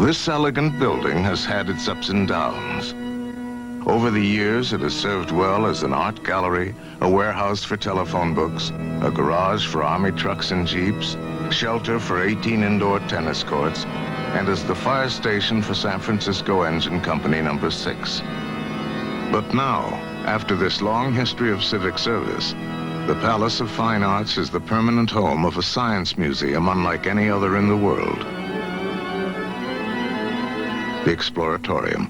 This elegant building has had its ups and downs. Over the years, it has served well as an art gallery, a warehouse for telephone books, a garage for army trucks and jeeps, shelter for 18 indoor tennis courts, and as the fire station for San Francisco Engine Company No. 6. But now, after this long history of civic service, the Palace of Fine Arts is the permanent home of a science museum unlike any other in the world. The Exploratorium.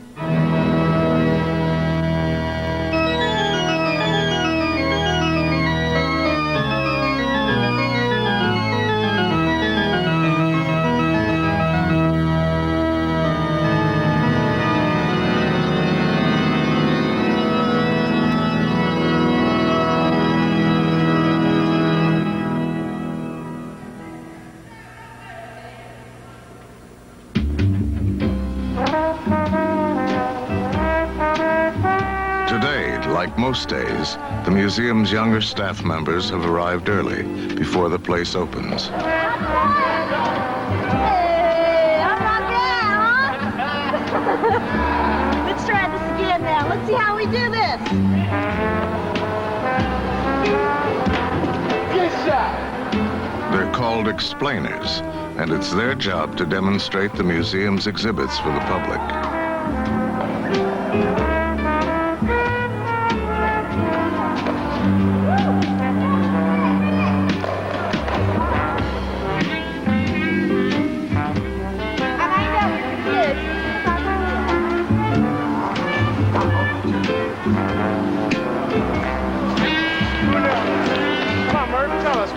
Like most days, the museum's younger staff members have arrived early, before the place opens. Hey, how about that, huh? Let's try this again now. Let's see how we do this. Good shot. They're called explainers, and it's their job to demonstrate the museum's exhibits for the public.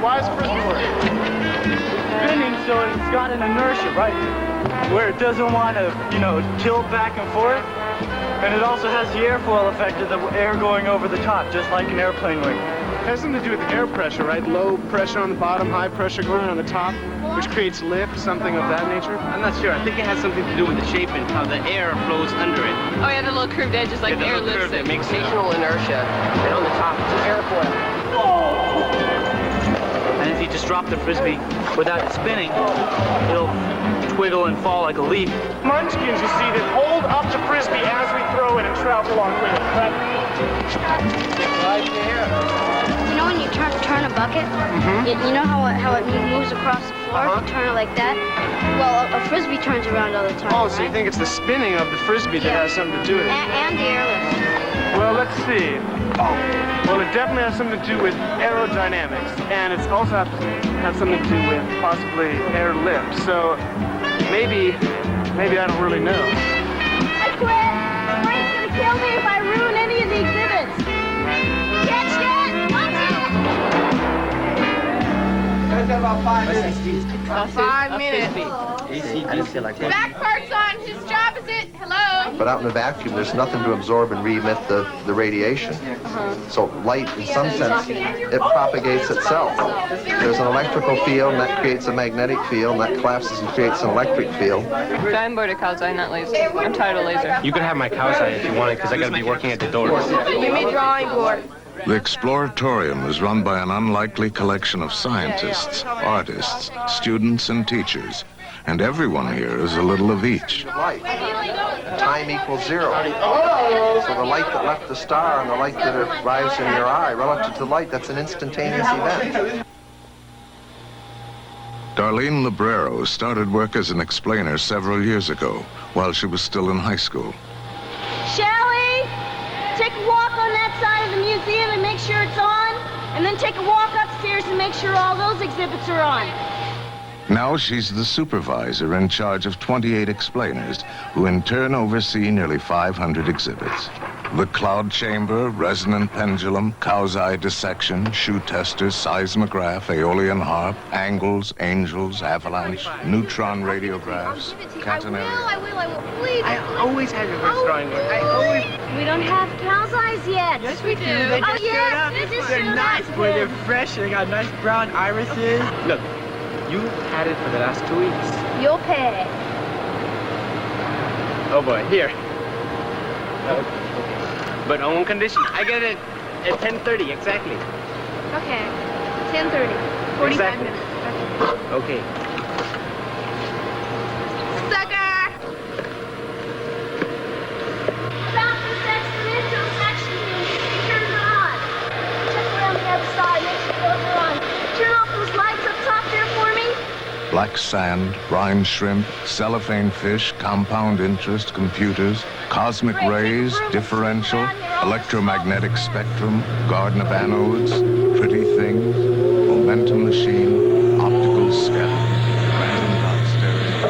Why is Frisbee spinning so it's got an inertia, right? Where it doesn't want to, tilt back and forth. And it also has the airfoil effect of the air going over the top, just like an airplane wing. It has something to do with air pressure, right? Low pressure on the bottom, high pressure going on the top, which creates lift, something of that nature. I'm not sure. I think it has something to do with the shape and how the air flows under it. Oh yeah, the little curved edges, like the air lifts it. Makes rotational inertia, and on the top it's just airfoil. And if you just drop the Frisbee without it spinning, it'll twiggle and fall like a leaf. Munchkins, you see, that hold up the Frisbee as we throw it and travel along with it. Right there. You know when you turn a bucket? You know how it moves across the floor? You turn it like that? Well, a Frisbee turns around all the time. Oh, so you think it's the spinning of the Frisbee that has something to do with it? And the airlift. Well, let's see. Oh, well, it definitely has something to do with aerodynamics, and it's also has something to do with possibly airlift. So maybe I don't really know. I quit. Frank's gonna kill me if I ruin any of the exhibits. Catch that! Watch it! Guys got about 5 minutes. About 5 minutes. I just feel like that. Back part's on. Whose job is it? Hello? But out in the vacuum, there's nothing to absorb and re-emit the radiation. So light, in some sense, it propagates itself. There's an electrical field, and that creates a magnetic field, and that collapses and creates an electric field. I'm bored of cow's eye, not laser. I'm tired of laser. You can have my cow's eye if you want it, because I got to be working at the doors. Give me drawing board. The Exploratorium is run by an unlikely collection of scientists, artists, students, and teachers. And everyone here is a little of each. Light. Time equals 0. So the light that left the star and the light that arrives in your eye, relative to the light, that's an instantaneous event. Darlene Librero started work as an explainer several years ago, while she was still in high school. Shelley, take a walk on that side of the museum and make sure it's on. And then take a walk upstairs and make sure all those exhibits are on. Now she's the supervisor in charge of 28 explainers, who in turn oversee nearly 500 exhibits. The cloud chamber, resonant pendulum, cow's eye dissection, shoe tester, seismograph, aeolian harp, angles, angels, avalanche, neutron radiographs, catenary. I will, please. I always had your first drawing work. I always... We don't have cow's eyes yet. Yes, we do. They Oh, just yes, showed up. they just They're showed nice, up. boy. They're fresh. They got nice brown irises. Look, you had it for the last 2 weeks. You'll pay. Oh, boy. Here. But on one condition. I get it at 10:30, exactly. Okay. 10:30. 45 Exactly. minutes. Okay. Sucker! Black sand, brine shrimp, cellophane fish, compound interest, computers, cosmic rays, differential, electromagnetic spectrum, garden of anodes, pretty things, momentum machine, optical scattering, random dot stereo.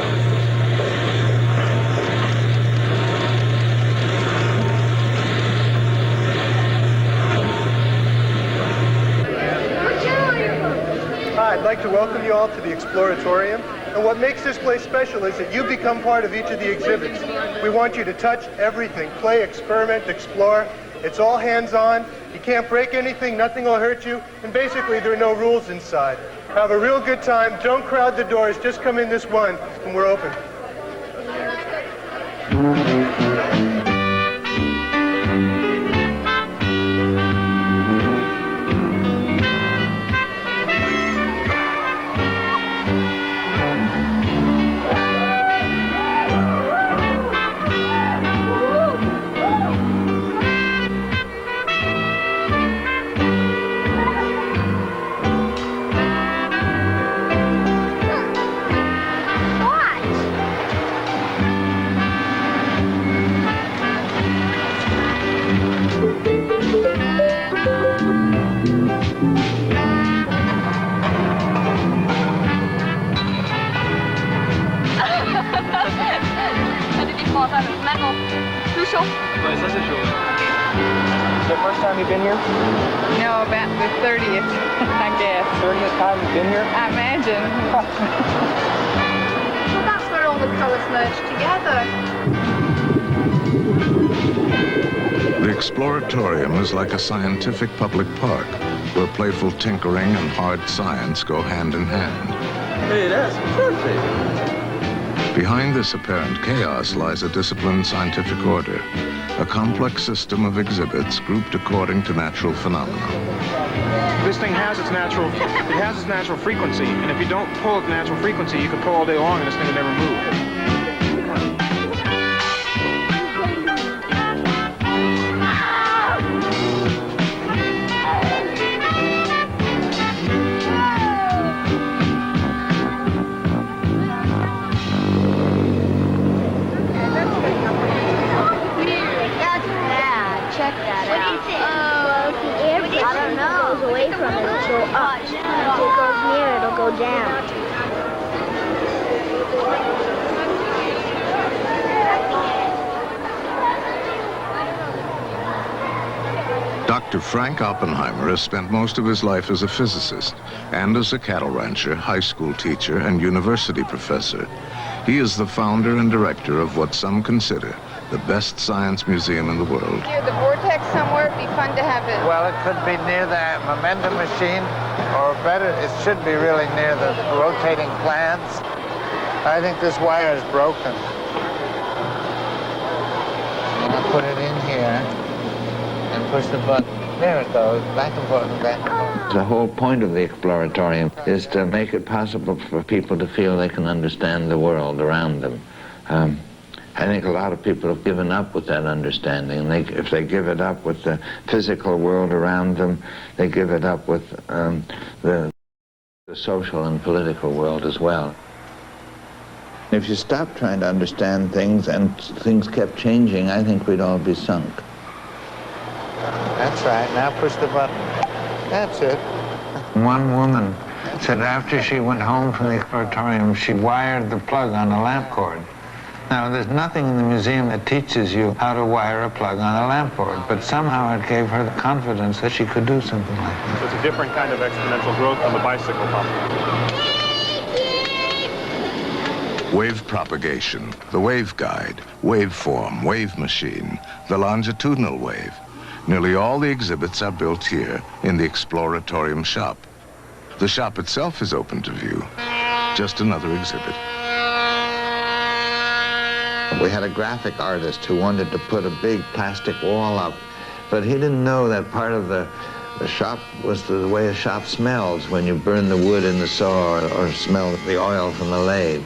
Hi, I'd like to welcome you all to the Exploratorium. And what makes this place special is that you become part of each of the exhibits. We want you to touch everything, play, experiment, explore. It's all hands-on. You can't break anything, nothing will hurt you, and basically there are no rules inside. Have a real good time. Don't crowd the doors. Just come in this one, and we're open. Ouais, ça c'est chaud. Is the first time you've been here? No, about the 30th, I guess. 30th time you've been here? I imagine. Well, that's where all the colours merge together. The Exploratorium is like a scientific public park where playful tinkering and hard science go hand in hand. Hey, that's perfect. Behind this apparent chaos lies a disciplined scientific order, a complex system of exhibits grouped according to natural phenomena. This thing has its natural frequency, and if you don't pull at the natural frequency, you can pull all day long and this thing will never move. Down. Dr. Frank Oppenheimer has spent most of his life as a physicist and as a cattle rancher, high school teacher, and university professor. He is the founder and director of what some consider the best science museum in the world. Near the vortex somewhere, it'd be fun to have it. Well, it could be near the momentum machine, or better, it should be really near the rotating plants. I think this wire is broken. I'll put it in here and push the button. There it goes, back and forth and back and forth. The whole point of the Exploratorium is to make it possible for people to feel they can understand the world around them. I think a lot of people have given up with that understanding. If they give it up with the physical world around them, they give it up with the social and political world as well. If you stopped trying to understand things and things kept changing, I think we'd all be sunk. That's right. Now push the button. That's it. One woman said after she went home from the Exploratorium, she wired the plug on a lamp cord. Now, there's nothing in the museum that teaches you how to wire a plug on a lamp cord, but somehow it gave her the confidence that she could do something like that. So it's a different kind of exponential growth on the bicycle pump. Wave propagation, the waveguide, waveform, wave machine, the longitudinal wave. Nearly all the exhibits are built here in the Exploratorium shop. The shop itself is open to view. Just another exhibit. We had a graphic artist who wanted to put a big plastic wall up, but he didn't know that part of the shop was the way a shop smells when you burn the wood in the saw or smell the oil from the lathe.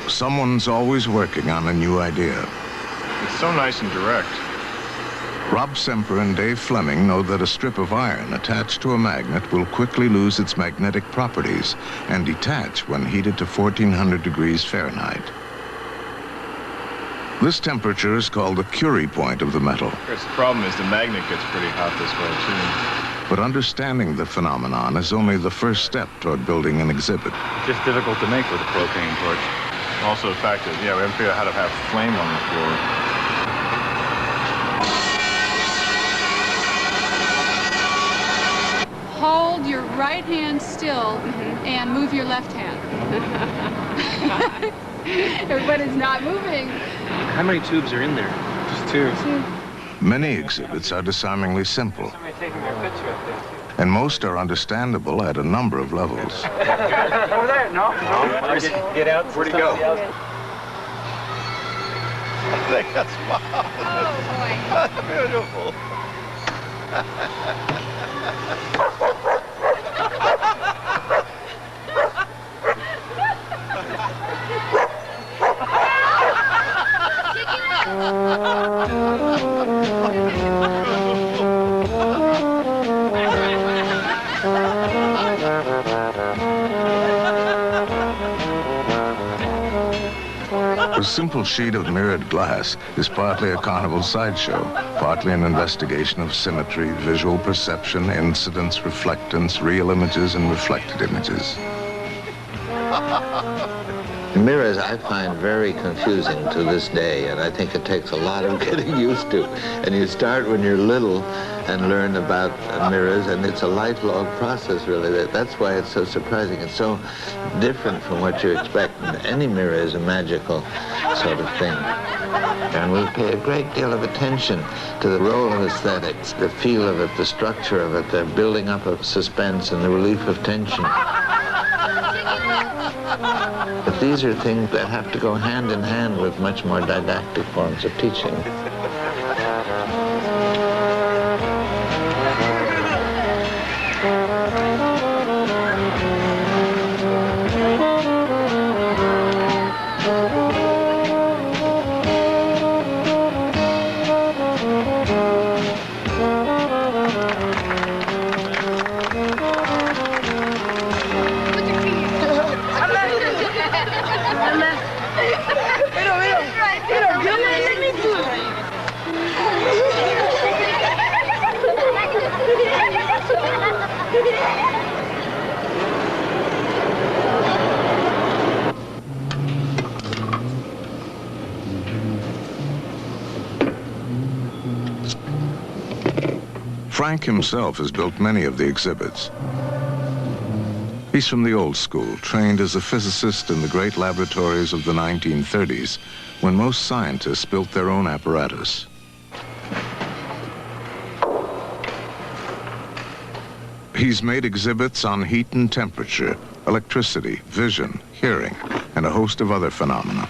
Someone's always working on a new idea. It's so nice and direct. Rob Semper and Dave Fleming know that a strip of iron attached to a magnet will quickly lose its magnetic properties and detach when heated to 1400 degrees Fahrenheit. This temperature is called the Curie point of the metal. Of course, the problem is the magnet gets pretty hot this way, too. But understanding the phenomenon is only the first step toward building an exhibit. It's just difficult to make with a propane torch. Also the fact that, we haven't figured out how to have flame on the floor. Hold your right hand still and move your left hand. But it's not moving. How many tubes are in there? Just two. Many exhibits are disarmingly simple, and most are understandable at a number of levels. Over there, no. Get out. Where'd he go? I think that's marvelous. Beautiful. A simple sheet of mirrored glass is partly a carnival sideshow, partly an investigation of symmetry, visual perception, incidence, reflectance, real images, and reflected images. Mirrors I find very confusing to this day, and I think it takes a lot of getting used to. And you start when you're little and learn about mirrors, and it's a lifelong process, really. That's why it's so surprising. It's so different from what you expect. Any mirror is a magical sort of thing. And we pay a great deal of attention to the role of aesthetics, the feel of it, the structure of it, the building up of suspense and the relief of tension. But these are things that have to go hand in hand with much more didactic forms of teaching. Frank himself has built many of the exhibits. He's from the old school, trained as a physicist in the great laboratories of the 1930s, when most scientists built their own apparatus. He's made exhibits on heat and temperature, electricity, vision, hearing, and a host of other phenomena.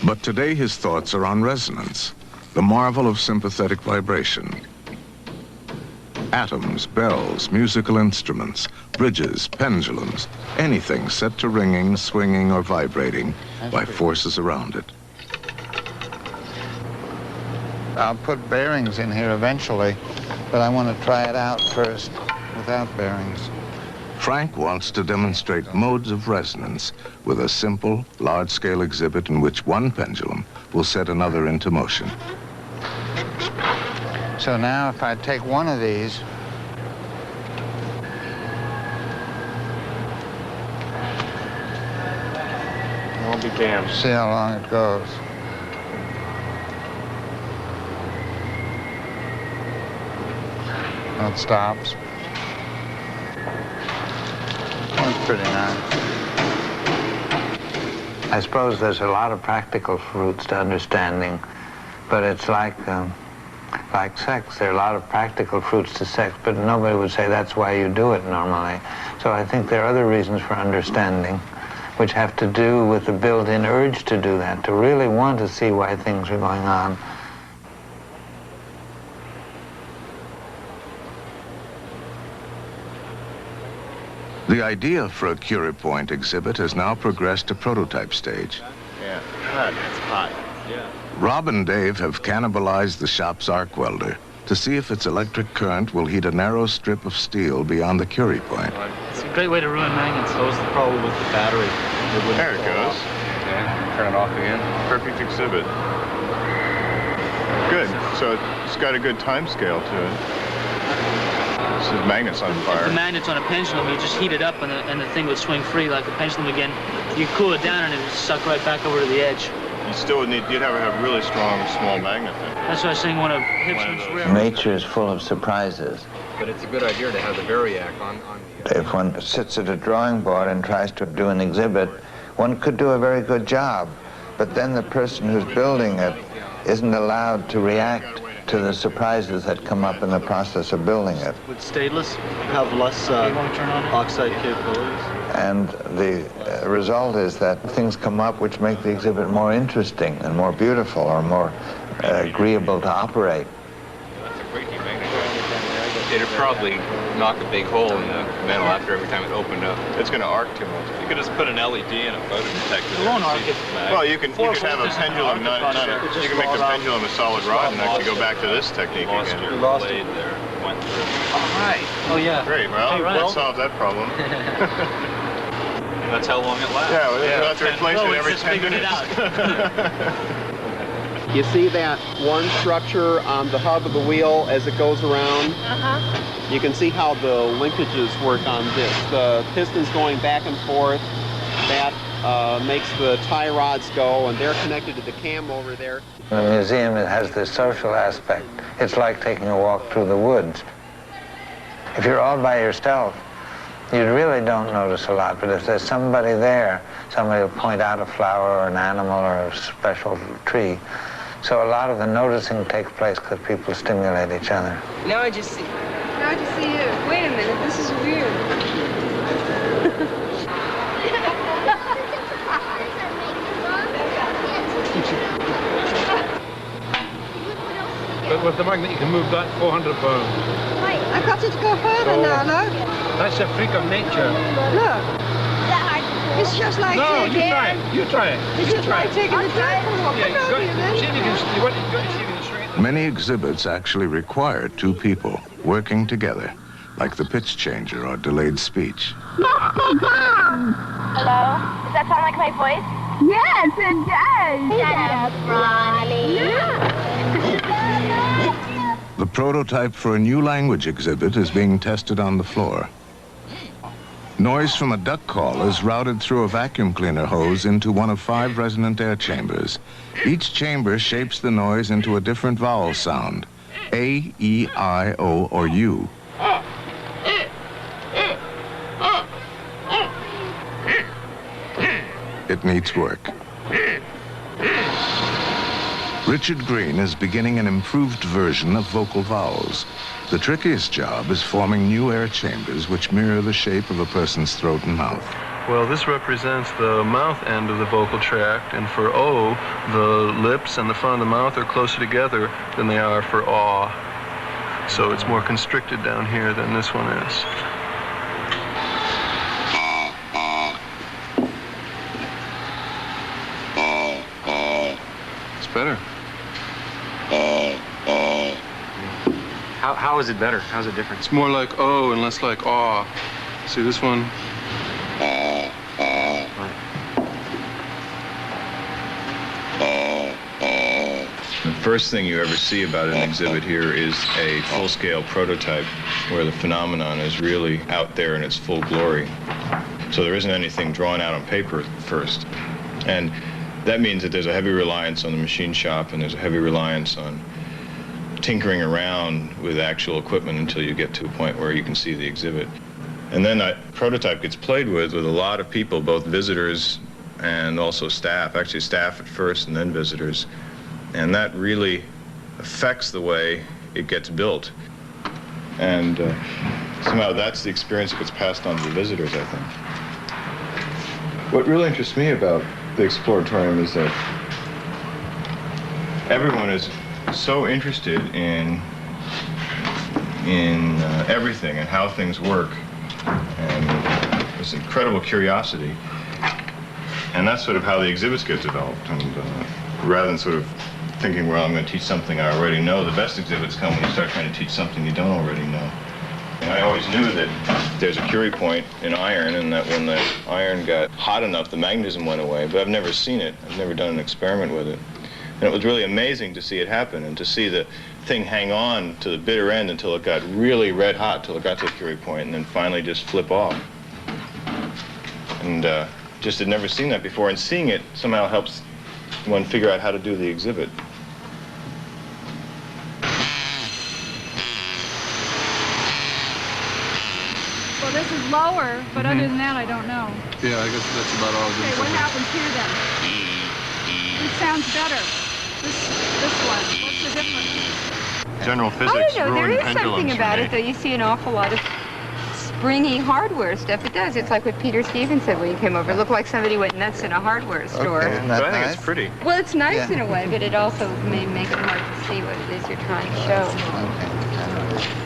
But today his thoughts are on resonance, the marvel of sympathetic vibration. Atoms, bells, musical instruments, bridges, pendulums, anything set to ringing, swinging, or vibrating by forces around it. I'll put bearings in here eventually, but I want to try it out first without bearings. Frank wants to demonstrate modes of resonance with a simple, large-scale exhibit in which one pendulum will set another into motion. So now if I take one of these, Won't be damned. see how long it goes. It stops. That's pretty nice. I suppose there's a lot of practical fruits to understanding, but it's like sex. There are a lot of practical fruits to sex, but nobody would say that's why you do it normally. So I think there are other reasons for understanding, which have to do with the built-in urge to do that, to really want to see why things are going on. The idea for a Curie Point exhibit has now progressed to prototype stage. Yeah, hot. It's hot. Yeah. Rob and Dave have cannibalized the shop's arc welder to see if its electric current will heat a narrow strip of steel beyond the Curie point. It's a great way to ruin magnets. That was the problem with the battery. There it goes. Okay, turn it off again. Perfect exhibit. Good. So it's got a good time scale to it. This is magnets on If fire. the magnet's on a pendulum, you just heat it up and the thing would swing free like a pendulum again. You cool it down and it would suck right back over to the edge. You still would need, you'd have to have really strong small magnet then. That's why I was saying one of Hipsman's rare. Nature is full of surprises. But it's a good idea to have the variac on the... If one sits at a drawing board and tries to do an exhibit, one could do a very good job, but then the person who's building it isn't allowed to react to the surprises that come up in the process of building it. With stainless, have less oxide capabilities. And the result is that things come up which make the exhibit more interesting and more beautiful or more agreeable to operate. That's a great magnet. It'd probably knock a big hole in the metal after every time it opened up. It's going to arc too much. You could just put an LED in a photo detector. It won't arc it. Well, you could have a pendulum, you can make the pendulum a solid rod and actually go back to this technique again. Lost your blade there. Went through. All right. Oh, yeah. Great, well, that solves that problem. That's how long it lasts. Yeah, we'll have to replace it every 10 figured it minutes. out. You see that one structure on the hub of the wheel as it goes around? You can see how the linkages work on this. The piston's going back and forth. That makes the tie rods go, and they're connected to the cam over there. In the museum, it has this social aspect. It's like taking a walk through the woods. If you're all by yourself, you really don't notice a lot, but if there's somebody there, somebody will point out a flower or an animal or a special tree. So a lot of the noticing takes place because people stimulate each other. Now I just see you. Wait a minute, this is weird. But with the magnet, you can move that 400 pounds. I've got it to go further now, look. That's a freak of nature. Look. It's just like No, taking... you try it. You try it. It's just like taking a drag walk. Yeah, you got it. See if you can see if you can straighten. Many exhibits actually require two people working together, like the pitch changer or delayed speech. Hello? Does that sound like my voice? Yes, it does. Shut up, Ronnie. The prototype for a new language exhibit is being tested on the floor. Noise from a duck call is routed through a vacuum cleaner hose into one of 5 resonant air chambers. Each chamber shapes the noise into a different vowel sound, A, E, I, O, or U. It needs work. Richard Green is beginning an improved version of vocal vowels. The trickiest job is forming new air chambers which mirror the shape of a person's throat and mouth. Well, this represents the mouth end of the vocal tract, and for O, the lips and the front of the mouth are closer together than they are for aw. So it's more constricted down here than this one is. It's better. How is it better? How's it different? It's more like O and less like aw. See this one? The first thing you ever see about an exhibit here is a full-scale prototype where the phenomenon is really out there in its full glory. So there isn't anything drawn out on paper first. And that means that there's a heavy reliance on the machine shop and there's a heavy reliance on tinkering around with actual equipment until you get to a point where you can see the exhibit. And then that prototype gets played with a lot of people, both visitors and also staff, actually staff at first and then visitors. And that really affects the way it gets built. And somehow that's the experience that gets passed on to the visitors, I think. What really interests me about the Exploratorium is that everyone is so interested in everything and how things work, and this incredible curiosity, and that's sort of how the exhibits get developed. And rather than sort of thinking, well, I'm going to teach something I already know. The best exhibits come when you start trying to teach something you don't already know. And I always knew that there's a Curie point in iron, and that when the iron got hot enough, the magnetism went away. But I've never seen it. I've never done an experiment with it. And it was really amazing to see it happen, and to see the thing hang on to the bitter end until it got really red hot, till it got to the Curie point, and then finally just flip off. And just had never seen that before, and seeing it somehow helps one figure out how to do the exhibit. Well, this is lower, but other than that, I don't know. Yeah, I guess that's about all. Okay, what happens here then? This sounds better. This one. What's the difference? General physics. I don't know. There ruined is something pendulums about for it, though. You see an awful lot of springy hardware stuff. It does. It's like what Peter Stevens said when he came over. It looked like somebody went nuts in a hardware store. Okay, isn't that But I think nice? it's pretty. Well, it's nice in a way, but it also may make it hard to see what it is you're trying to show. Okay.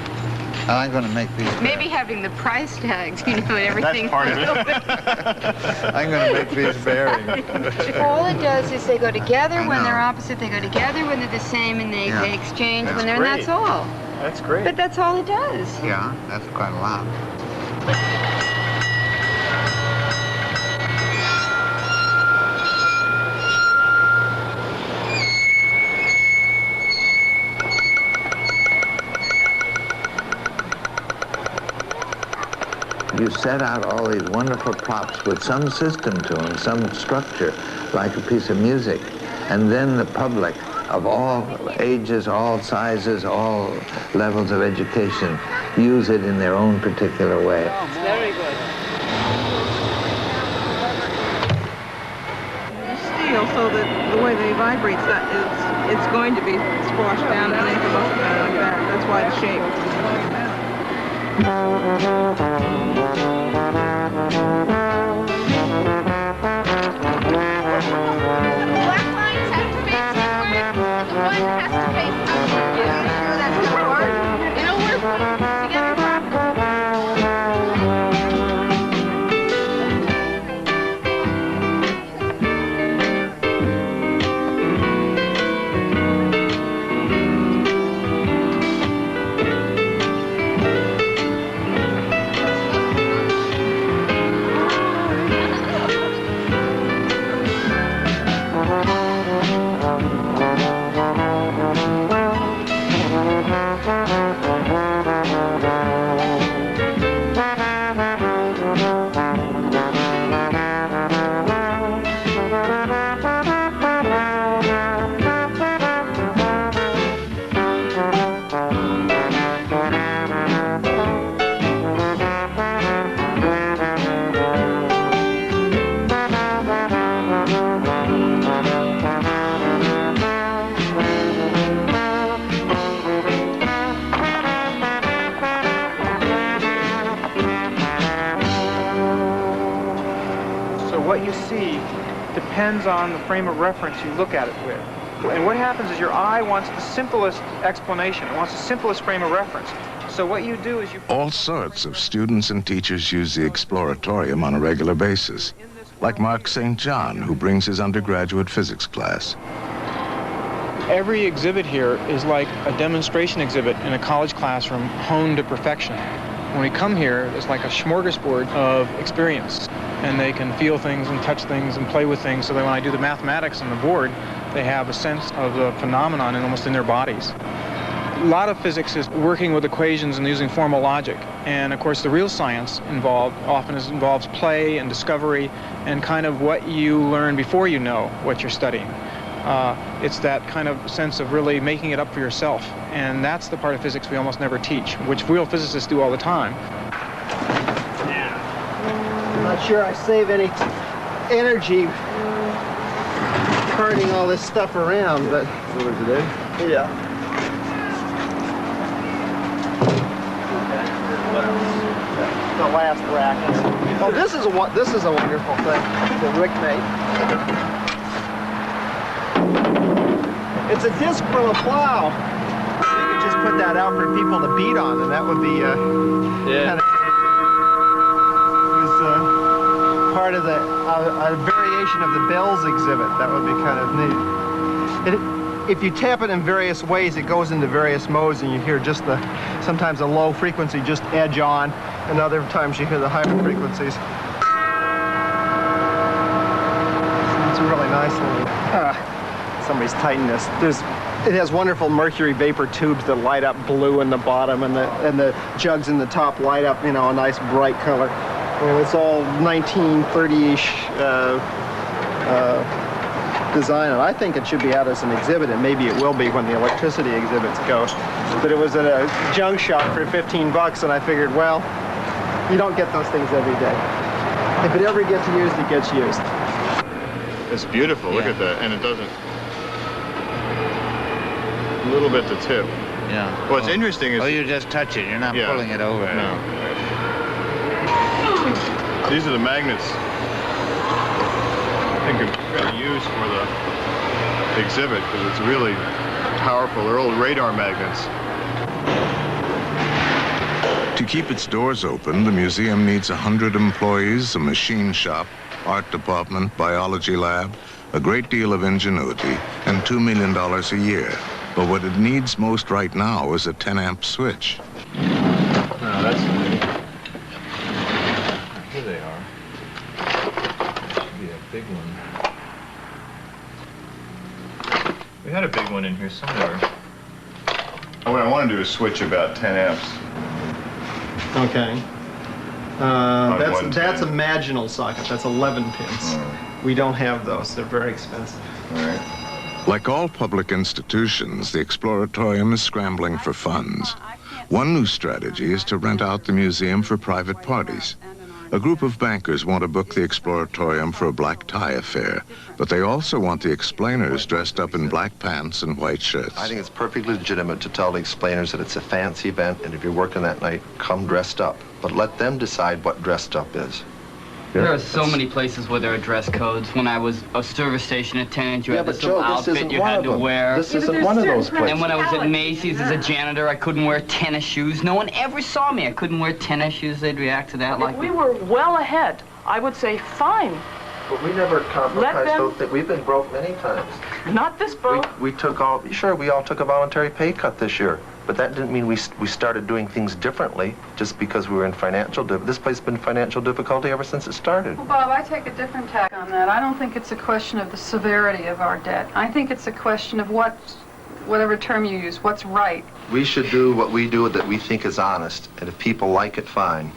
I'm going to make these. Maybe having the price tags, you know, and everything. That's part of it. I'm going to make these bearing. All it does is they go together when they're opposite, they go together when they're the same, and they exchange when they're, and that's all. That's great. But that's all it does. Yeah, that's quite a lot. You set out all these wonderful props with some system to them, some structure, like a piece of music. And then the public of all ages, all sizes, all levels of education use it in their own particular way. Very good. Steel, so that the way they vibrates, that it's going to be squashed down and then come up like that. That's why the shape. Depends on the frame of reference you look at it with. And what happens is your eye wants the simplest explanation. It wants the simplest frame of reference. So what you do is you... All sorts of students and teachers use the Exploratorium on a regular basis, like Mark St. John, who brings his undergraduate physics class. Every exhibit here is like a demonstration exhibit in a college classroom honed to perfection. When we come here, it's like a smorgasbord of experience. And they can feel things and touch things and play with things, so that when I do the mathematics on the board, they have a sense of the phenomenon almost in their bodies. A lot of physics is working with equations and using formal logic. And of course, the real science involved often involves play and discovery and kind of what you learn before you know what you're studying. It's that kind of sense of really making it up for yourself. And that's the part of physics we almost never teach, which real physicists do all the time. I'm not sure I save any energy turning all this stuff around, but... What was it? Yeah. The last rack. Oh, this is a wonderful thing that Rick made. It's a disc from a plow. You could just put that out for people to beat on, and that would be kind of... part of the a variation of the Bells exhibit. That would be kind of neat. if you tap it in various ways, it goes into various modes, and you hear just sometimes a low frequency just edge on, and other times you hear the higher frequencies. It's a really nice little, somebody's tightened this. It has wonderful mercury vapor tubes that light up blue in the bottom, and the jugs in the top light up, a nice bright color. And it's all 1930-ish design, and I think it should be out as an exhibit, and maybe it will be when the electricity exhibits go. But it was at a junk shop for 15 bucks, and I figured, well, you don't get those things every day. If it ever gets used, it gets used. It's beautiful. Look at that, and it doesn't. A little bit to tip. Yeah. What's interesting is... Oh, you just touch it. You're not pulling it over. No. These are the magnets I think are going to use for the exhibit, because it's really powerful. They're old radar magnets. To keep its doors open, the museum needs 100 employees, a machine shop, art department, biology lab, a great deal of ingenuity, and $2 million a year. But what it needs most right now is a 10-amp switch. No, that's... Here they are. Should be a big one. We had a big one in here somewhere. What I want to do is switch about 10 amps. Okay. That's a marginal socket. That's 11 pins. We don't have those. They're very expensive. All right. Like all public institutions, the Exploratorium is scrambling for funds. One new strategy is to rent out the museum for private parties. A group of bankers want to book the Exploratorium for a black tie affair, but they also want the explainers dressed up in black pants and white shirts. I think it's perfectly legitimate to tell the explainers that it's a fancy event, and if you're working that night, come dressed up. But let them decide what dressed up is. There are so many places where there are dress codes. When I was a service station attendant, you had this little Joe, outfit you had to wear. This isn't one of those places. And when I was at Macy's as a janitor, I couldn't wear tennis shoes. No one ever saw me. I couldn't wear tennis shoes. They'd react to that like... We were well ahead. I would say fine. But we never compromised those things. We've been broke many times. Not this broke. We all took a voluntary pay cut this year. But that didn't mean we started doing things differently just because we were in financial difficulty. This place has been in financial difficulty ever since it started. Well, Bob, I take a different tack on that. I don't think it's a question of the severity of our debt. I think it's a question of whatever term you use, what's right. We should do what we do that we think is honest, and if people like it, fine.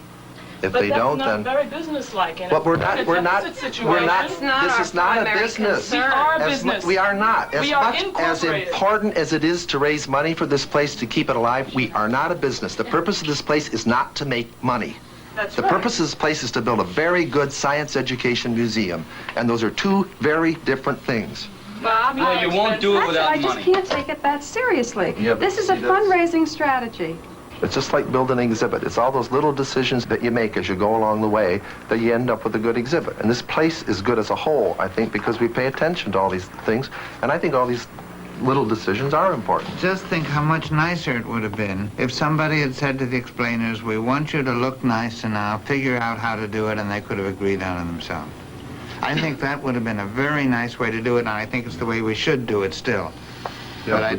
If they don't, then... But that's not very businesslike. But we're not, this is not a business. We are business. We are not. We are incorporated. As important as it is to raise money for this place to keep it alive, we are not a business. The purpose of this place is not to make money. That's right. The purpose of this place is to build a very good science education museum, and those are two very different things. Bob, well, you won't do it without money. I just can't take it that seriously. Yeah, this is a fundraising strategy. It's just like building an exhibit. It's all those little decisions that you make as you go along the way that you end up with a good exhibit. And this place is good as a whole, I think, because we pay attention to all these things. And I think all these little decisions are important. Just think how much nicer it would have been if somebody had said to the explainers, we want you to look nice and now figure out how to do it, and they could have agreed on it themselves. I think that would have been a very nice way to do it, and I think it's the way we should do it still. Yeah,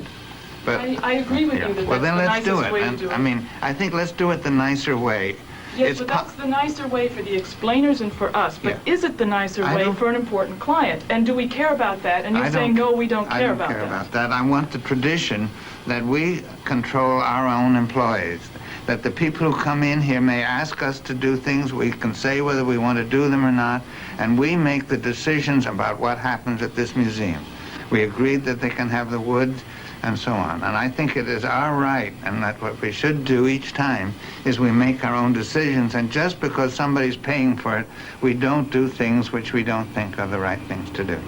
But I agree with you that well, then that's let's the do nicest it. way to do it. I mean, I think let's do it the nicer way. Yes, but that's the nicer way for the explainers and for us. But is it the nicer way for an important client? And do we care about that? And you're saying, no, we don't care about that. I don't care about that. I want the tradition that we control our own employees, that the people who come in here may ask us to do things. We can say whether we want to do them or not, and we make the decisions about what happens at this museum. We agreed that they can have the wood and so on. And I think it is our right, and that what we should do each time is we make our own decisions, and just because somebody's paying for it, we don't do things which we don't think are the right things to do.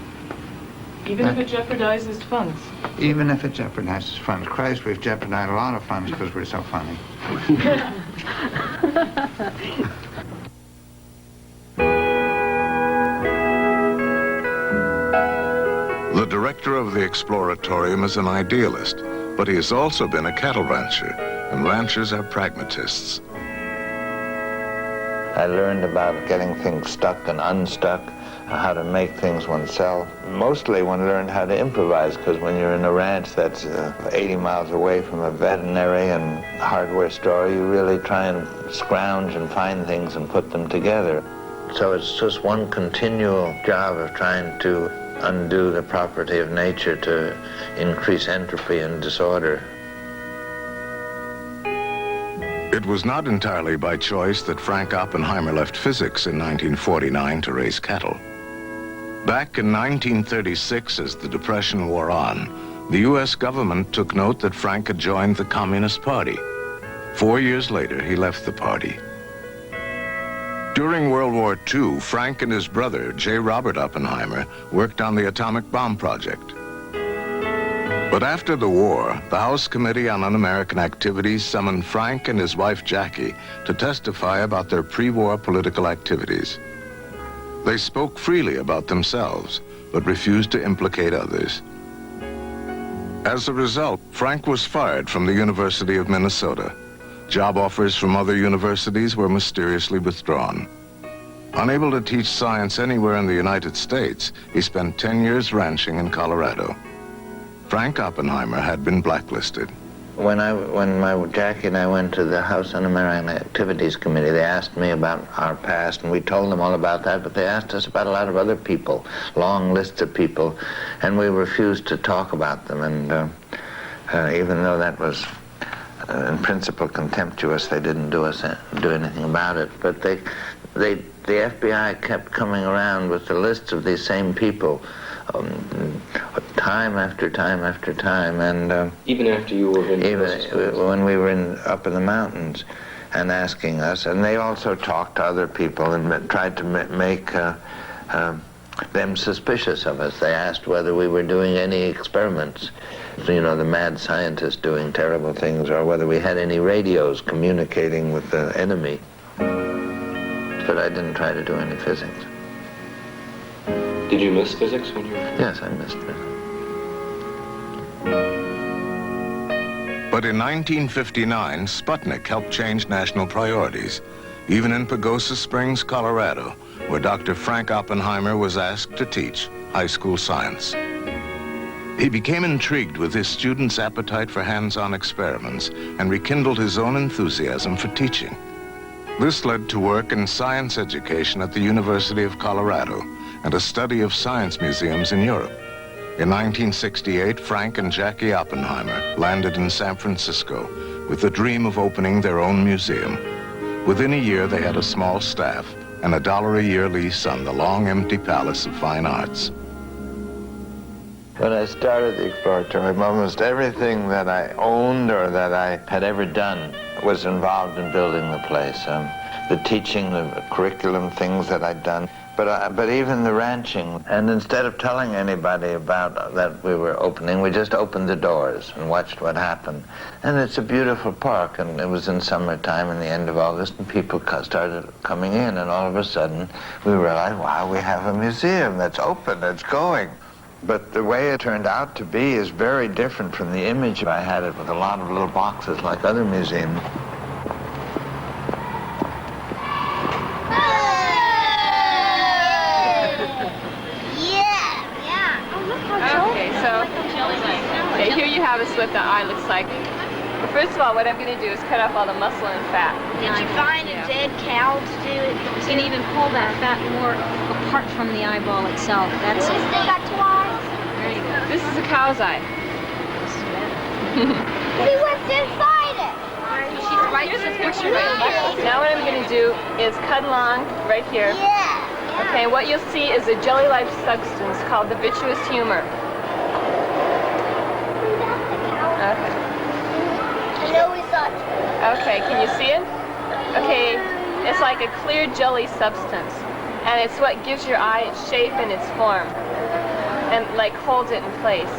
Even if it jeopardizes funds? Even if it jeopardizes funds. Christ, we've jeopardized a lot of funds because we're so funny. The director of the Exploratorium is an idealist, but he has also been a cattle rancher, and ranchers are pragmatists. I learned about getting things stuck and unstuck, how to make things oneself. Mostly one learned how to improvise, because when you're in a ranch that's 80 miles away from a veterinary and hardware store, you really try and scrounge and find things and put them together. So it's just one continual job of trying to undo the property of nature to increase entropy and disorder. It was not entirely by choice that Frank Oppenheimer left physics in 1949 to raise cattle. Back in 1936, as the Depression wore on, the U.S. government took note that Frank had joined the Communist Party. 4 years later, he left the party. During World War II, Frank and his brother, J. Robert Oppenheimer, worked on the atomic bomb project. But after the war, the House Committee on Un-American Activities summoned Frank and his wife Jackie to testify about their pre-war political activities. They spoke freely about themselves, but refused to implicate others. As a result, Frank was fired from the University of Minnesota. Job offers from other universities were mysteriously withdrawn. Unable to teach science anywhere in the United States, he spent 10 years ranching in Colorado. Frank Oppenheimer had been blacklisted. When Jackie and I went to the House Un-American Activities Committee, they asked me about our past, and we told them all about that, but they asked us about a lot of other people, long lists of people, and we refused to talk about them. And even though that was, in principle, contemptuous, they didn't do anything about it. But the FBI kept coming around with the lists of these same people, time after time after time, and even after you were in when we were up in the mountains, and asking us, and they also talked to other people and tried to make them suspicious of us. They asked whether we were doing any experiments, you know, the mad scientists doing terrible things, or whether we had any radios communicating with the enemy. But I didn't try to do any physics. Did you miss physics when you were? Yes, I missed physics. But in 1959, Sputnik helped change national priorities, even in Pagosa Springs, Colorado, where Dr. Frank Oppenheimer was asked to teach high school science. He became intrigued with his students' appetite for hands-on experiments and rekindled his own enthusiasm for teaching. This led to work in science education at the University of Colorado and a study of science museums in Europe. In 1968, Frank and Jackie Oppenheimer landed in San Francisco with the dream of opening their own museum. Within a year, they had a small staff and $1 a year lease on the long empty Palace of Fine Arts. When I started the Exploratorium, almost everything that I owned or that I had ever done was involved in building the place. The teaching, the curriculum, things that I'd done, but even the ranching. And instead of telling anybody about that we were opening, we just opened the doors and watched what happened. And it's a beautiful park, and it was in summertime in the end of August, and people started coming in, and all of a sudden we realized, wow, we have a museum that's open, it's going. But the way it turned out to be is very different from the image I had it with a lot of little boxes like other museums. Okay, here you have us what the eye looks like. But first of all, what I'm going to do is cut off all the muscle and fat. Did you find a dead cow to do it? You can even pull that fat more apart from the eyeball itself. That's it. They got two eyes. There you go. This is a cow's eye. See what's inside it. Here's a picture right here. Now what I'm going to do is cut along right here. Yeah. Okay, what you'll see is a jelly-like substance called the vitreous humor. Okay. I know we saw it. Okay, can you see it? Okay, it's like a clear jelly substance, and it's what gives your eye its shape and its form, and like holds it in place.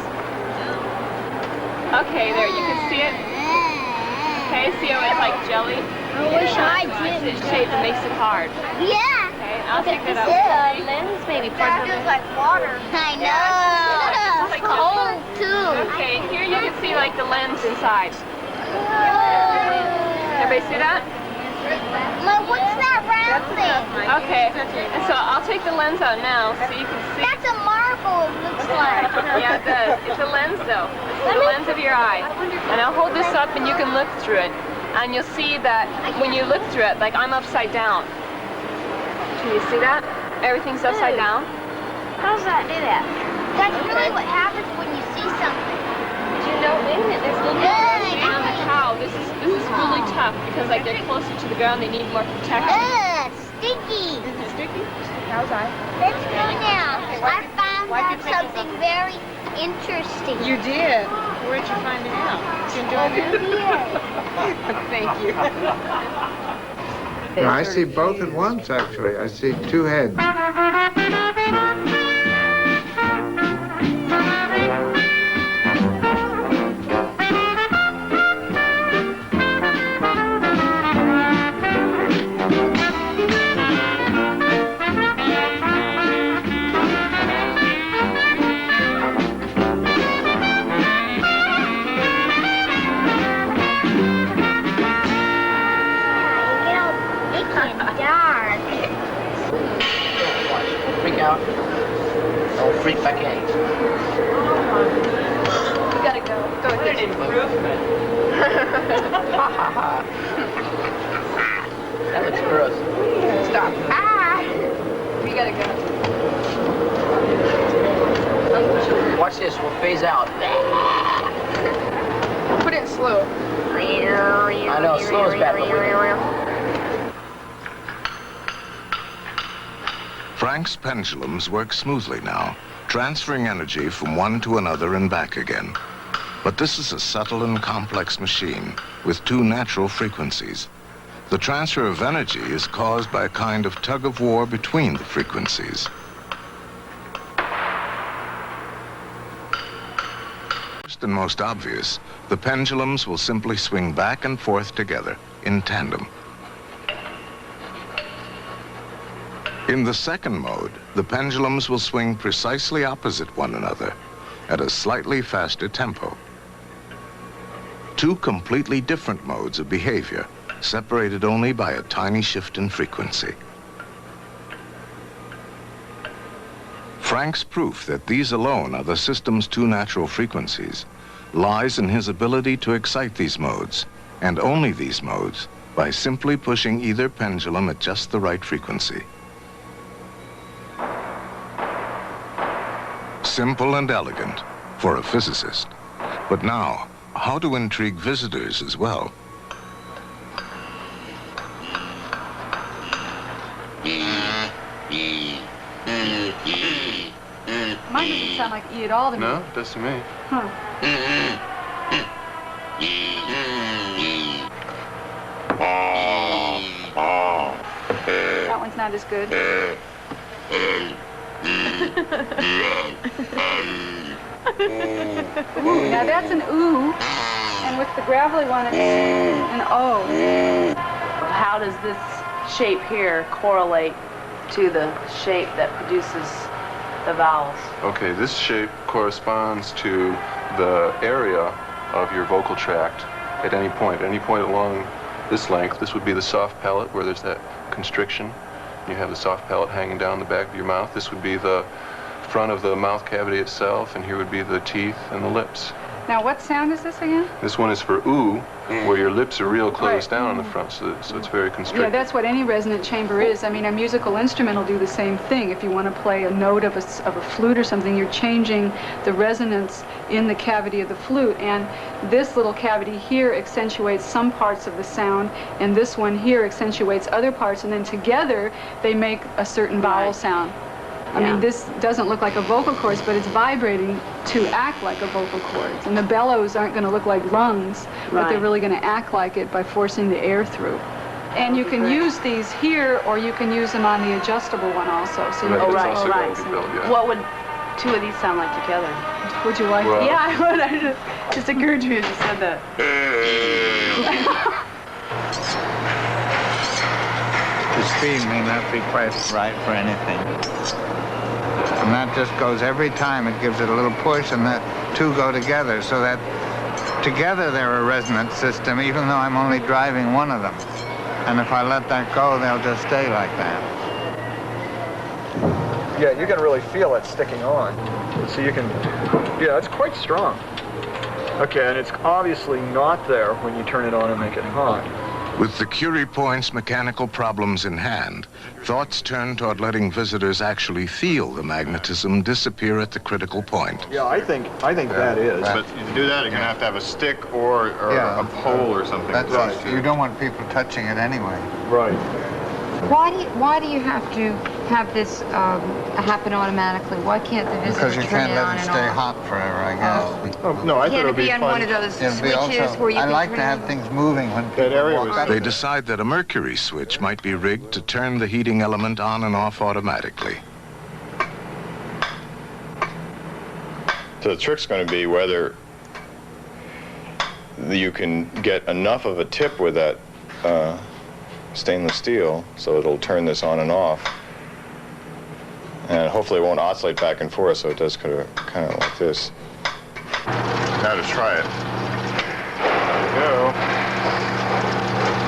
Okay, there, you can see it? Okay, see how it's like jelly? I wish I did. Its shape and makes it hard. Yeah. Okay, I'll take that out. This is a lens, maybe. That feels like water. I know. It's cold, too. Okay, here you can see like the lens inside. Everybody see that? What's that round thing. Okay, and so I'll take the lens out now so you can see. That's a marble, it looks like. Yeah, it does. It's a lens, though. It's the lens of your eye. And I'll hold this up and you can look through it. And you'll see that when you look through it, like I'm upside down. Can you see that? Everything's upside down. How does that do that? That's really what happens when you see something. Did you know, wait a minute, there's little bit on the cow. This is really tough because like they're closer to the ground, they need more protection. Sticky. Is it sticky? How's I? Let's go now. I found out something very interesting. You did? Where'd you find it out? Did you enjoy it? Thank you. No, I see both at once, actually. I see two heads. Freak back in. You gotta go. Go with an improvement. That looks gross. Stop. You gotta go. Watch this, we'll phase out. Put it in slow. I know, slow is bad, but Frank's pendulums work smoothly now, transferring energy from one to another and back again. But this is a subtle and complex machine with two natural frequencies. The transfer of energy is caused by a kind of tug-of-war between the frequencies. First and most obvious, the pendulums will simply swing back and forth together in tandem. In the second mode, the pendulums will swing precisely opposite one another at a slightly faster tempo. Two completely different modes of behavior, separated only by a tiny shift in frequency. Frank's proof that these alone are the system's two natural frequencies lies in his ability to excite these modes, and only these modes, by simply pushing either pendulum at just the right frequency. Simple and elegant for a physicist. But now, how to intrigue visitors as well? Mine doesn't sound like E at all to me. No, it does to me. Huh. That one's not as good. Ooh, now that's an ooh, and with the gravelly one it's an O. How does this shape here correlate to the shape that produces the vowels? Okay, this shape corresponds to the area of your vocal tract at any point along this length. This would be the soft palate where there's that constriction. You have the soft palate hanging down the back of your mouth. This would be the front of the mouth cavity itself, and here would be the teeth and the lips. Now what sound is this again? This one is for ooh, where your lips are real closed down on the front, so it's very constricted. Yeah, that's what any resonant chamber is. I mean, a musical instrument will do the same thing. If you want to play a note of a flute or something, you're changing the resonance in the cavity of the flute, and this little cavity here accentuates some parts of the sound, and this one here accentuates other parts, and then together they make a certain vowel sound. I mean, this doesn't look like a vocal cords, but it's vibrating to act like a vocal cords. And the bellows aren't going to look like lungs, but they're really going to act like it by forcing the air through. And you can use these here, or you can use them on the adjustable one also. So you What would two of these sound like together? Would you like? Yeah, I would. Just occurred to me as you said that. The speed may not be quite right for anything. And that just goes every time. It gives it a little push, and that two go together, so that together they're a resonant system, even though I'm only driving one of them. And if I let that go, they'll just stay like that. Yeah, you can really feel it sticking on. So you can, yeah, it's quite strong. Okay, and it's obviously not there when you turn it on and make it hot. With the Curie Point's mechanical problems in hand, thoughts turn toward letting visitors actually feel the magnetism disappear at the critical point. Yeah, I think that is. But to do that, you're going to have a stick or a pole or something. That's right. You don't want people touching it anyway. Right. Why do you have to have this happen automatically? Why can't the visitor Because you turn can't it let on it and stay off? hot forever, I guess. Oh, no, I thought Can't it it would be be on fun. one of those It'd be switches also, where you I can like turn to it have on? things moving when people area walk was- up. They decide that a mercury switch might be rigged to turn the heating element on and off automatically. So the trick's going to be whether you can get enough of a tip with that stainless steel so it'll turn this on and off. And hopefully it won't oscillate back and forth, so it does kind of like this. Now to try it. There we go.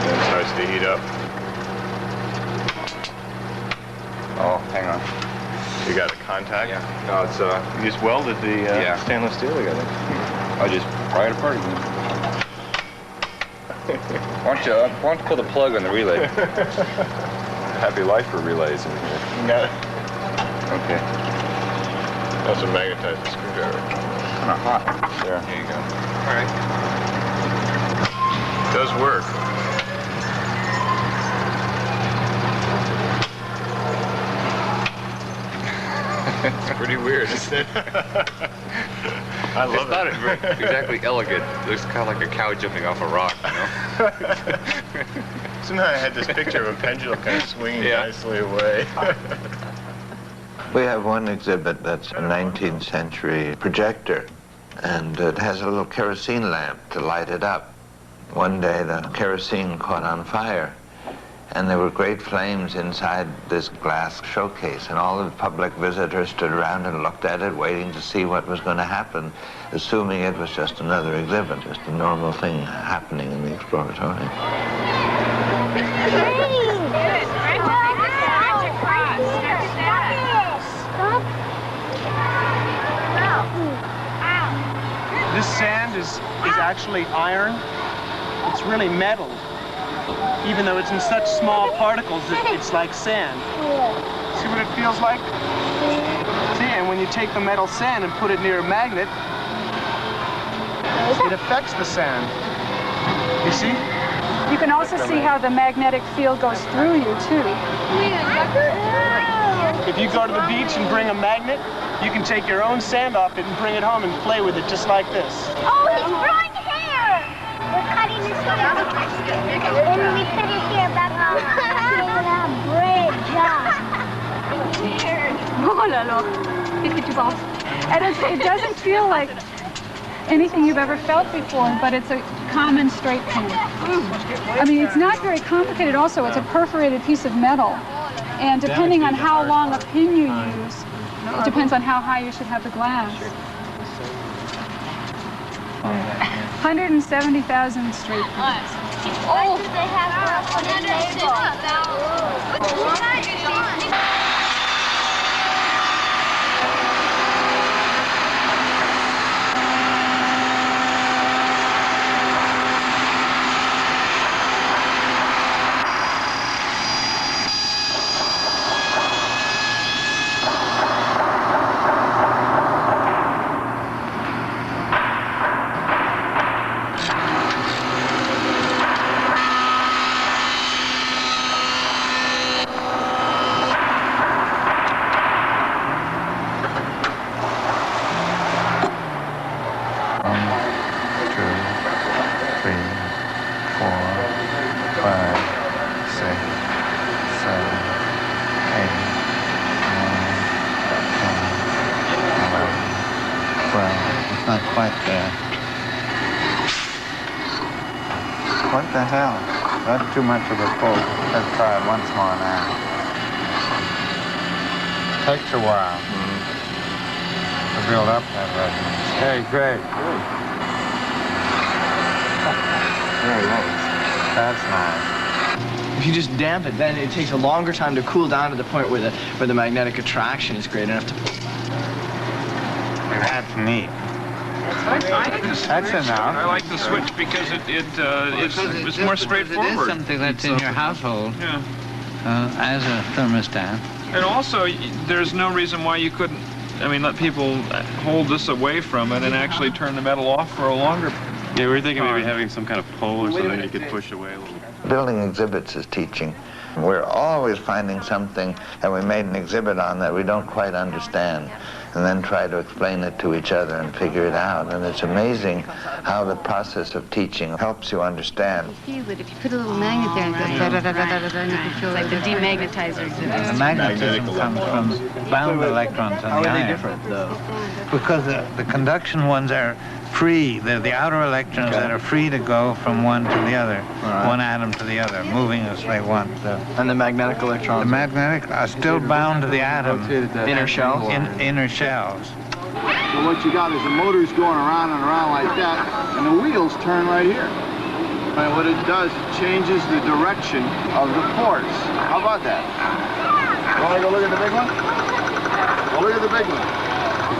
Then it starts to heat up. Oh, hang on. You got a contact? Yeah. No, it's You just welded the stainless steel together. I just pry it apart again. Why don't you pull the plug on the relay? Happy life for relays in here. Got it. Okay. That's a magnetized screwdriver. Kind of hot. There. There you go. All right. It does work. It's pretty weird, isn't it? I love it's not exactly elegant. It looks kind of like a cow jumping off a rock, you know? Somehow I had this picture of a pendulum kind of swinging nicely away. We have one exhibit that's a 19th century projector, and it has a little kerosene lamp to light it up. One day the kerosene caught on fire, and there were great flames inside this glass showcase, and all the public visitors stood around and looked at it, waiting to see what was going to happen, assuming it was just another exhibit, just a normal thing happening in the Exploratorium. This sand is actually iron. It's really metal. Even though it's in such small particles, it's like sand. See what it feels like? See, and when you take the metal sand and put it near a magnet, it affects the sand. You see? You can also see how the magnetic field goes through you, too. If you go to the beach and bring a magnet, you can take your own sand off it and bring it home and play with it just like this. Oh, he's growing hair! We're cutting his hair. And we cut his hair back on. Great job. Oh là là. Qu'est-ce que tu penses? And it doesn't feel like anything you've ever felt before, but it's a common straight pin. I mean, it's not very complicated also. It's a perforated piece of metal. And depending on how long a pin you use, it depends on how high you should have the glass. 170,000 straight pins. Oh, they have on the table. Not quite there. What the hell? That's too much of a pull. Let's try it once more now. Takes a while to build up that resonance. Hey, great. Very nice. That's nice. If you just damp it, then it takes a longer time to cool down to the point where the magnetic attraction is great enough to... That's neat. That's enough. I like the switch because it's more straightforward. It is something that's in your household as a thermostat. And also, there's no reason why you couldn't, let people hold this away from it and actually turn the metal off for a longer Yeah, we were thinking maybe having some kind of pole or something you could push away a little. Building exhibits is teaching. We're always finding something that we made an exhibit on that we don't quite understand, and then try to explain it to each other and figure it out. And it's amazing how the process of teaching helps you understand. Feel it. If you put a little magnet there and it goes da-da-da-da-da-da, and you can feel like the demagnetizer exhibit. The magnetism comes from bound electrons on the iron. How are they different, though? Because the conduction ones are free. They're the outer electrons that are free to go from one to the other, one atom to the other, moving as they want. And the magnetic electrons? The magnetic are still bound to the atom. Inner shells? Inner shells. So what you got is the motors going around and around like that, and the wheels turn right here. And what it does, it changes the direction of the force. How about that? Want to go look at the big one? Well, look at the big one.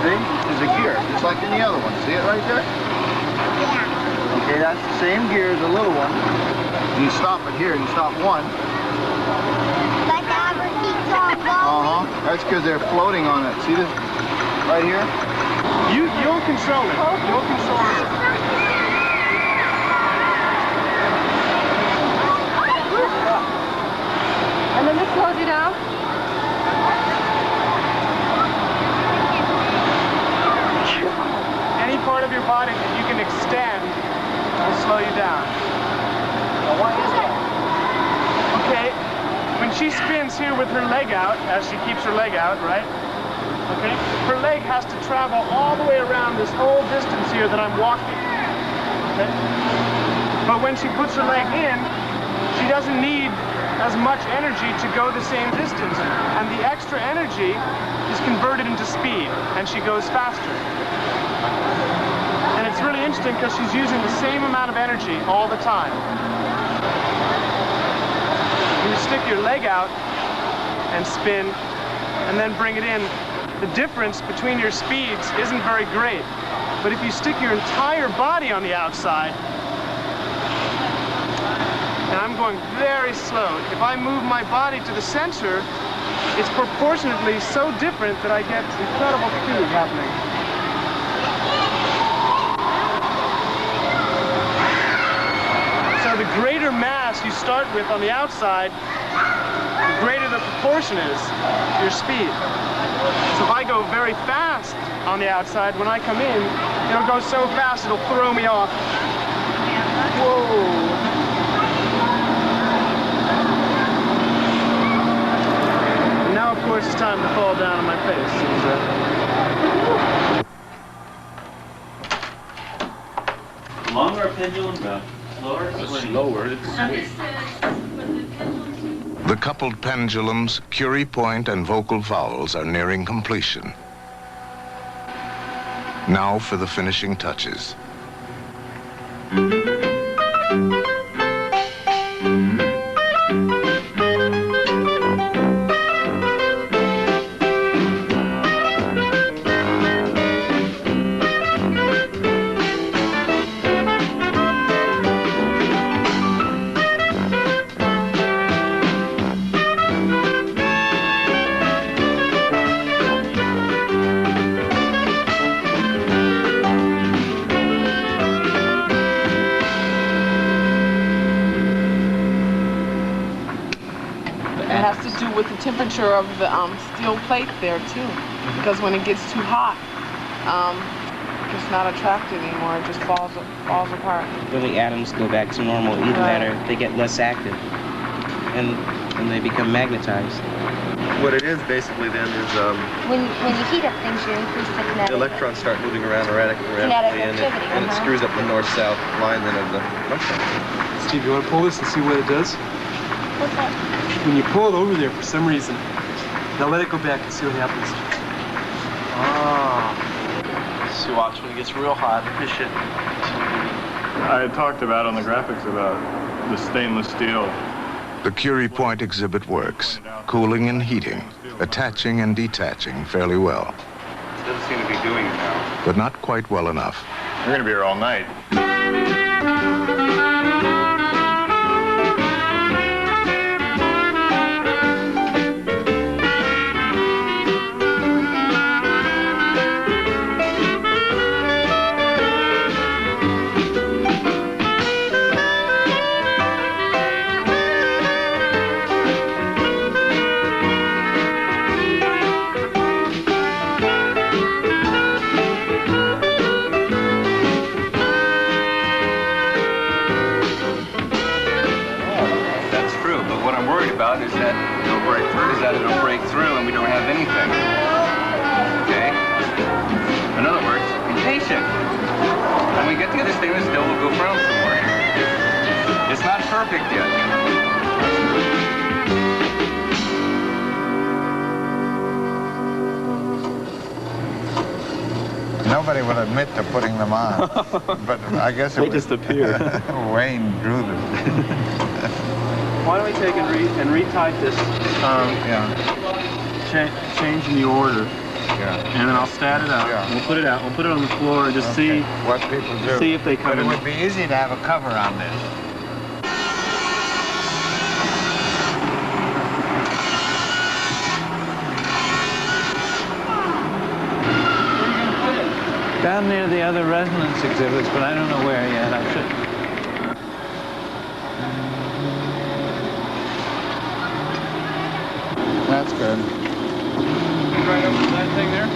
See? There's a gear, just like in the other one. See it right there? Yeah. Okay, that's the same gear as the little one. You stop it here, you stop one. But the other keeps on going. That's because they're floating on it. See this? Right here? You'll control it. You'll control it. And then this slows you down? Any part of your body that you can extend will slow you down. Now, why is that? Okay, when she spins here with her leg out, as she keeps her leg out, right? Okay, her leg has to travel all the way around this whole distance here that I'm walking. Okay? But when she puts her leg in, she doesn't need as much energy to go the same distance. And the extra energy is converted into speed, and she goes faster. And it's really interesting because she's using the same amount of energy all the time. You stick your leg out and spin, and then bring it in. The difference between your speeds isn't very great. But if you stick your entire body on the outside, and I'm going very slow, if I move my body to the center, it's proportionately so different that I get incredible speed happening. So the greater mass you start with on the outside, the greater the proportion is to your speed. So if I go very fast on the outside, when I come in, it'll go so fast it'll throw me off. Whoa. And now, of course, it's time to fall down on my face. The longer a pendulum, the slower it's swinging. Slower it's swinging. The coupled pendulums, Curie point and vocal vowels are nearing completion. Now for the finishing touches. With the temperature of the steel plate there too, because when it gets too hot, it's not attractive anymore. It just falls apart. When the atoms go back to normal ether matter, they get less active, and they become magnetized. What it is basically then is When you heat up things, you increase the kinetic. the electrons start moving around erratically, and it screws up the north-south line then of the electron. Steve, you want to pull this and see what it does? What's that? When you pull it over there for some reason, now let it go back and see what happens. So watch when it gets real hot, push it. I had talked about on the graphics about the stainless steel The Curie Point exhibit works, cooling and heating, attaching and detaching fairly well. Doesn't seem to be doing it now. But not quite well enough. We're going to be here all night. Is that it'll break through and we don't have anything. Okay? In other words, be patient. When we get the other stainless steel, we'll go around some more. It's not perfect yet. Nobody will admit to putting them on, but I guess they just appear. Wayne drew them. Why don't we take and retype this? Changing the order. Yeah. And then I'll stat it out. Yeah. We'll put it out. We'll put it on the floor and just see what people do. See if they come But it in. would be easy to have a cover on this. Down near the other resonance exhibits, but I don't know where yet. I should. That's good. Right over that thing there?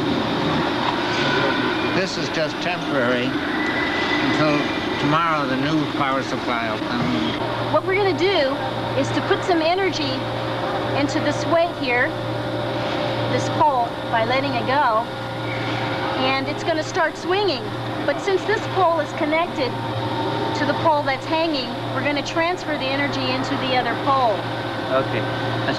This is just temporary until tomorrow the new power supply will come. What we're going to do is to put some energy into this weight here, this pole, by letting it go, and it's going to start swinging. But since this pole is connected to the pole that's hanging, we're going to transfer the energy into the other pole. Okay. In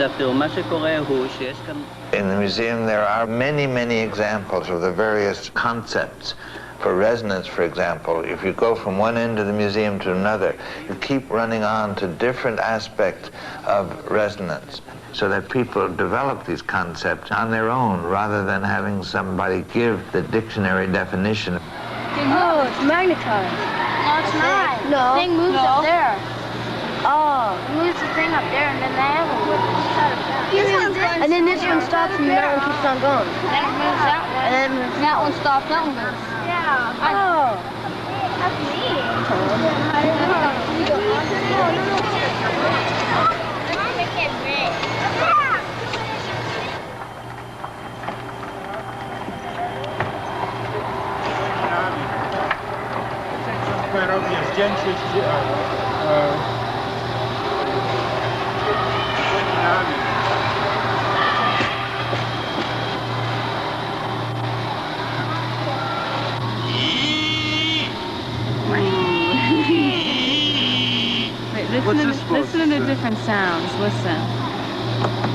the museum there are many, many examples of the various concepts. For resonance, for example, if you go from one end of the museum to another, you keep running on to different aspects of resonance, so that people develop these concepts on their own rather than having somebody give the dictionary definition. Oh, it's magnetized. No, it's not. No. The thing moves up there. Oh. It moves the thing up there, and then that one would shut it down. And then this one stops, and that one keeps on going. Then it moves that one. And then that one stops, that one goes. Yeah. Oh. That's neat. Listen to the different sounds. Listen.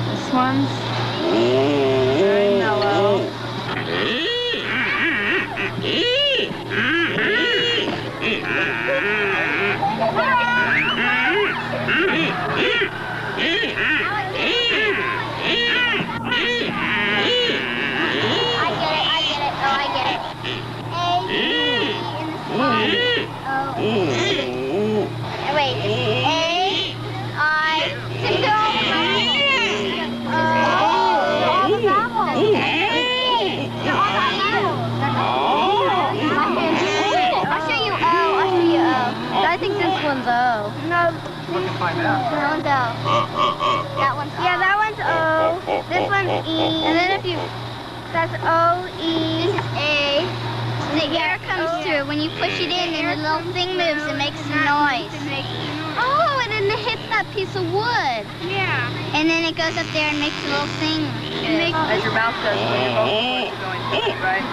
This one's very mellow. Find out. That one's O. That one's O. Yeah, that one's O. This one's E. And then if you, that's O, E. This is A. The air comes through. When you push it in and the little thing moves, it makes a noise. Oh, and then it hits that piece of wood. Yeah. And then it goes up there and makes a little thing. As your mouth does when your vocal cords are going through, right?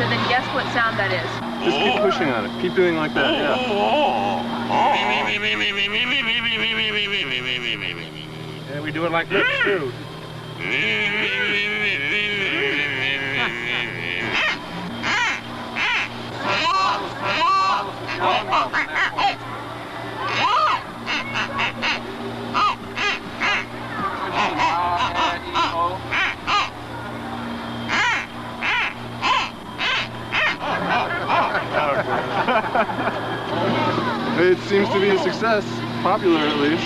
So then guess what sound that is? Just keep pushing on it. Keep doing like that, yeah. And we do it like this, too. It seems to be a success, popular at least.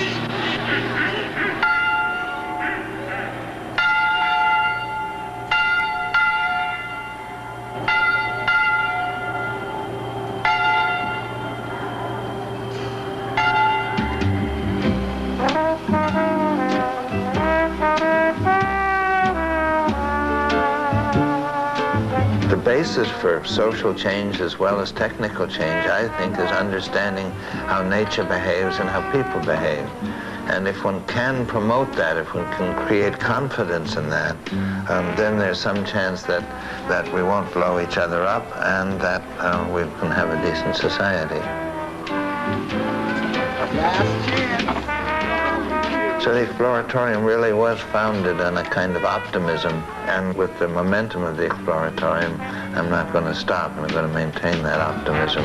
The basis for social change as well as technical change, I think, is understanding how nature behaves and how people behave. And if one can promote that, if one can create confidence in that, then there's some chance that we won't blow each other up and that we can have a decent society. Last chance. So the Exploratorium really was founded on a kind of optimism, and with the momentum of the Exploratorium, I'm not going to stop, and I'm going to maintain that optimism.